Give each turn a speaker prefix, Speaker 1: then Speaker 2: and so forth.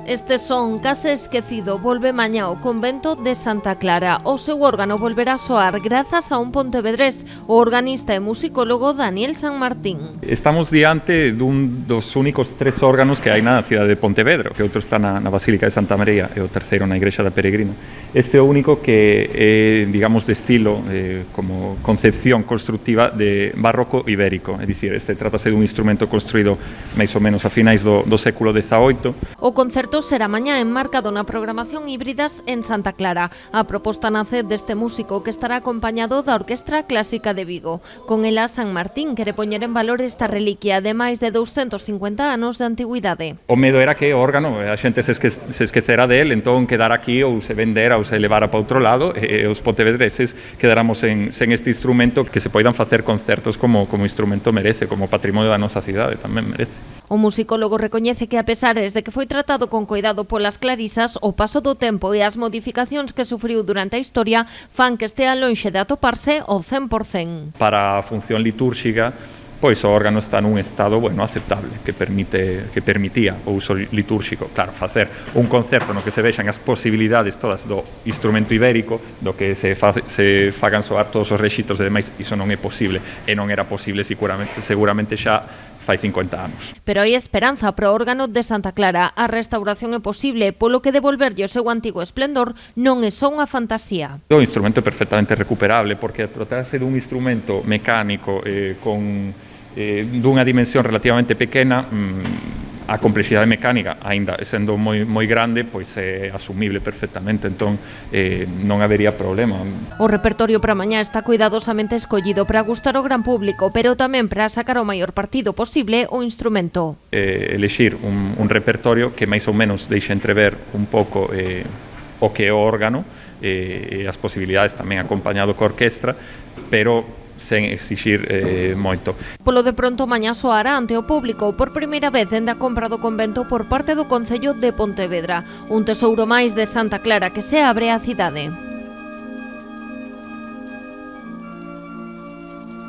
Speaker 1: Este son Case Esquecido volve mañá ao convento de Santa Clara. O seu órgano volverá a soar grazas a un pontevedrés, o organista e musicólogo Daniel San Martín.
Speaker 2: Estamos diante dun dos únicos 3 órganos que hai na cidade de Pontevedra, que outro está na Basílica de Santa María e o terceiro na Igrexa da Peregrina. Este é o único que é, digamos, de estilo, como concepción constructiva de barroco ibérico, é dicir, este trátase dun instrumento construído máis ou menos a finais do século XVIII.
Speaker 1: O concerto será mañá enmarcado na programación Híbridas en Santa Clara. A proposta nace deste músico que estará acompañado da Orquestra Clásica de Vigo. Con ela, San Martín quere poñer en valor esta reliquia de máis de 250 anos de antigüidade.
Speaker 2: O medo era que o órgano, a xente se esquecera del, entón quedar aquí ou se vendera ou se levara para outro lado, e os pontevedreses quedáramos sen este instrumento, que se poidan facer concertos como instrumento merece, como patrimonio da nosa cidade tamén merece.
Speaker 1: O musicólogo recoñece que, a pesares de que foi tratado con coidado polas clarisas, o paso do tempo e as modificacións que sufriu durante a historia fan que estea lonxe de atoparse ao 100%.
Speaker 2: Para a función litúrxica, pois o órgano está nun estado, aceptable, que permitía o uso litúrxico. Claro, facer un concerto no que se vexan as posibilidades todas do instrumento ibérico, do que se fagan soar todos os rexistros e demais, iso non é posible, e non era posible seguramente xa fai 50 anos.
Speaker 1: Pero hai esperanza para o órgano de Santa Clara. A restauración é posible, polo que devolverlle o seu antigo esplendor non é só unha fantasía.
Speaker 2: O instrumento é perfectamente recuperable, porque tratarse dun instrumento mecánico dunha dimensión relativamente pequena, a complexidade mecánica, aínda sendo moi grande, pois é asumible perfectamente, entón non habería problema.
Speaker 1: O repertorio para mañá está cuidadosamente escollido para gustar ao gran público, pero tamén para sacar o maior partido posible o instrumento.
Speaker 2: Elexir un repertorio que máis ou menos deixe entrever un pouco o que é o órgano, e as posibilidades tamén acompañado coa orquestra, pero sen exixir moito.
Speaker 1: Polo de pronto, mañá soará ante o público por primeira vez dende a compra do convento por parte do Concello de Pontevedra, un tesouro máis de Santa Clara que se abre á cidade.